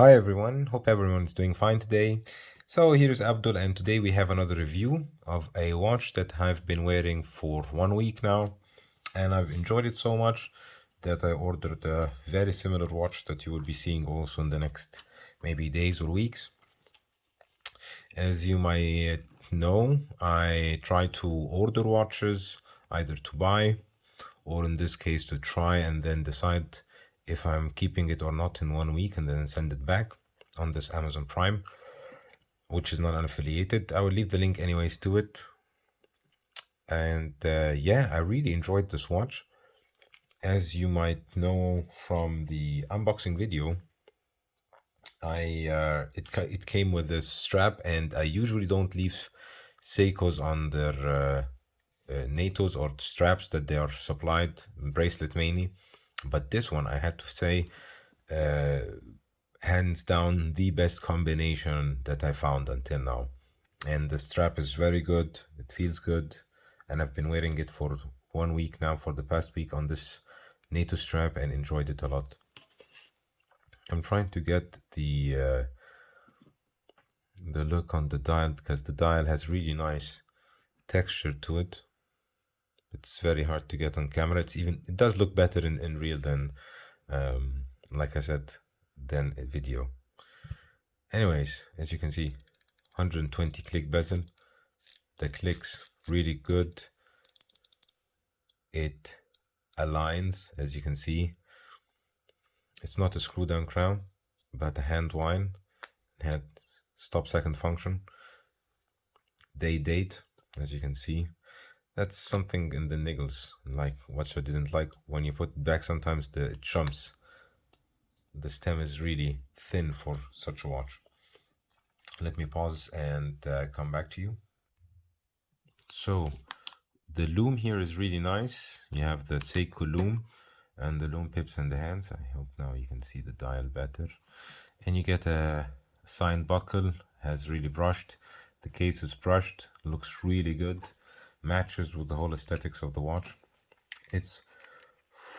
Hi everyone, hope everyone's doing fine today. So here's Abdul, and today we have another review of a watch that I've been wearing for 1 week now, and I've enjoyed it so much that I ordered a very similar watch that you will be seeing also in the next maybe days or weeks. As you might know, I try to order watches either to buy or in this case to try and then decide if I'm keeping it or not in 1 week and then send it back on this Amazon Prime, which is not unaffiliated. I will leave the link anyways to it. And yeah, I really enjoyed this watch. As you might know from the unboxing video, it came with this strap, and I usually don't leave Seikos on their Natos or straps that they are supplied, bracelet mainly. But this one, I had to say, hands down the best combination that I found until now. And the strap is very good, it feels good, and I've been wearing it for 1 week now, for the past week on this NATO strap, and enjoyed it a lot. I'm trying to get the look on the dial, because the dial has really nice texture to it. It's very hard to get on camera. It does look better in real than like I said, than a video. Anyways, as you can see, 120 click bezel. The clicks really good. It aligns, as you can see. It's not a screw down crown, but a hand wind. It had stop second function. Date, as you can see. That's something in the niggles, like what I didn't like. When you put it back, sometimes it jumps. The stem is really thin for such a watch. Let me pause and come back to you. So the Loom here is really nice. You have the Seiko Loom and the Loom pips in the hands. I hope now you can see the dial better. And you get a signed buckle, has really brushed. The case is brushed, looks really good, matches with the whole aesthetics of the watch. It's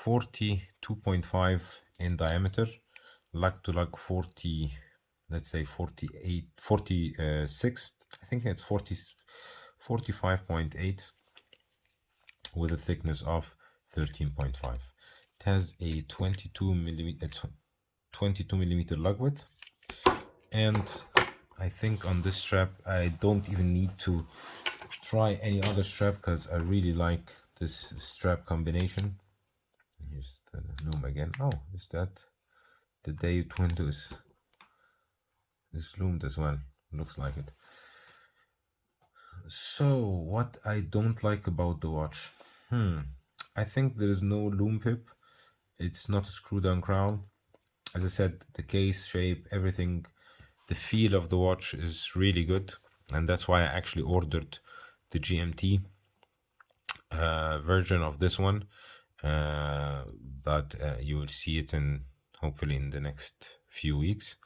42.5 in diameter, lug to lug 40, let's say 46. I think it's 45.8 with a thickness of 13.5. It has a 22 millimeter lug width, and I think on this strap I don't even need to try any other strap because I really like this strap combination. Here's the Loom again. Oh, is that the Date window is loomed as well? Looks like it. So what I don't like about the watch, I think there is no Loom pip. It's not a screw down crown. As I said, the case shape, everything, the feel of the watch is really good, and that's why I actually ordered the GMT version of this one. But you will see it hopefully in the next few weeks.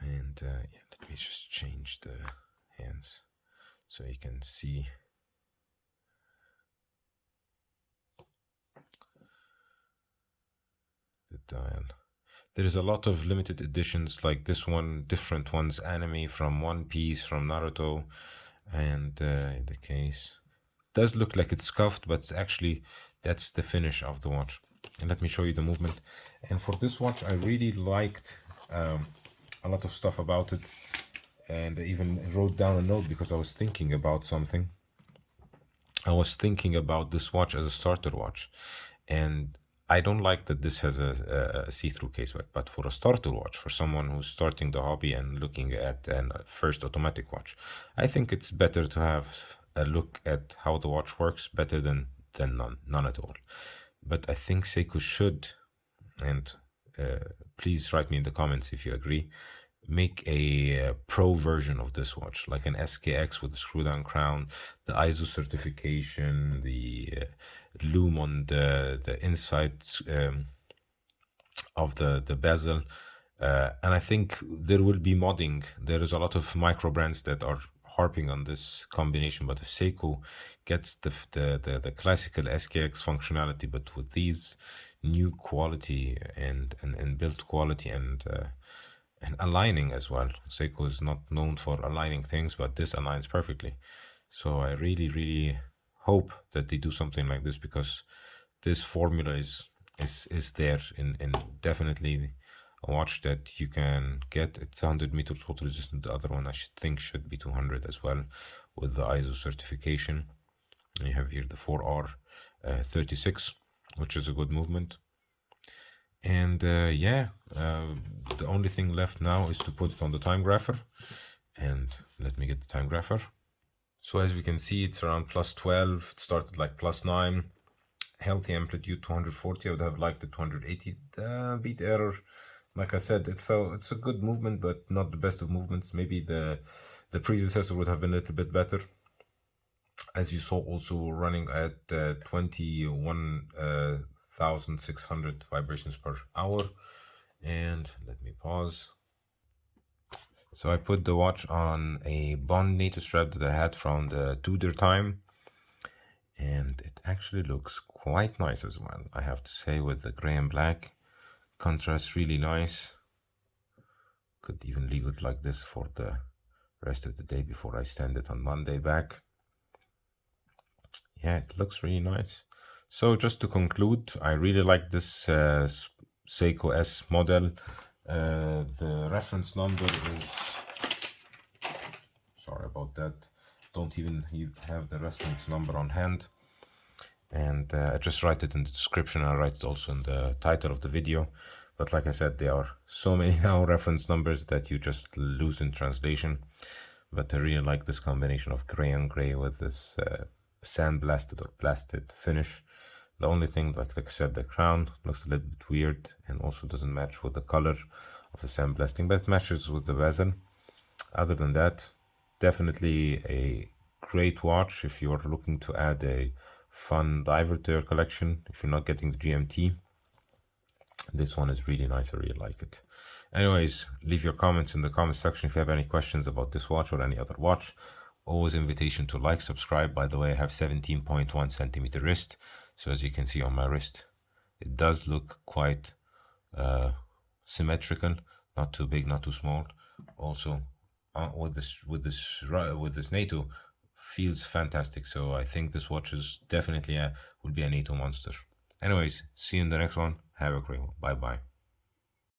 And yeah, let me just change the hands so you can see. The dial. There's a lot of limited editions like this one, different ones, anime from One Piece, from Naruto, and the case does look like it's scuffed, but it's actually, that's the finish of the watch. And let me show you the movement. And for this watch, I really liked a lot of stuff about it, and I even wrote down a note because I was thinking about something. I was thinking about this watch as a starter watch, and I don't like that this has a see-through caseback, but for a starter watch, for someone who's starting the hobby and looking at a first automatic watch, I think it's better to have a look at how the watch works better than none at all. But I think Seiko should, and please write me in the comments if you agree, make a pro version of this watch, like an SKX with a screw down crown, the ISO certification, the Loom on the inside of the bezel. And I think there will be modding. There is a lot of micro brands that are harping on this combination, but if Seiko gets the classical SKX functionality, but with these new quality and build quality and and aligning as well. Seiko is not known for aligning things, but this aligns perfectly. So I really hope that they do something like this, because this formula is there in definitely a watch that you can get. It's 100 meters water resistant. The other one I think should be 200 as well, with the ISO certification. And you have here the 4R 36, which is a good movement. And yeah, the only thing left now is to put it on the time grapher. And let me get the time grapher. So as we can see, it's around plus 12. It started like plus 9. Healthy amplitude 240. I would have liked the 280. Beat error. Like I said, it's a good movement, but not the best of movements. Maybe the predecessor would have been a little bit better. As you saw, also running at 21,600 vibrations per hour. And let me pause. So I put the watch on a Bond Nato strap that I had from the Tudor time, and it actually looks quite nice as well, I have to say, with the gray and black contrast. Really nice. Could even leave it like this for the rest of the day before I stand it on Monday back. Yeah, it looks really nice. So just to conclude, I really like this Seiko S model. The reference number is, sorry about that, don't even have the reference number on hand, and I just write it in the description. I write it also in the title of the video, but like I said, there are so many now reference numbers that you just lose in translation. But I really like this combination of gray and gray with this sandblasted or blasted finish. The only thing, like I said, the crown looks a little bit weird and also doesn't match with the color of the sandblasting, but it matches with the bezel. Other than that, definitely a great watch if you are looking to add a fun diver to your collection. If you're not getting the GMT, this one is really nice. I really like it. Anyways, leave your comments in the comment section if you have any questions about this watch or any other watch. Always invitation to like, subscribe. By the way, I have 17.1 centimeter wrist. So as you can see on my wrist, it does look quite symmetrical, not too big, not too small. Also, with this Nato, feels fantastic. So I think this watch is definitely will be a Nato monster. Anyways, see you in the next one. Have a great one. Bye bye.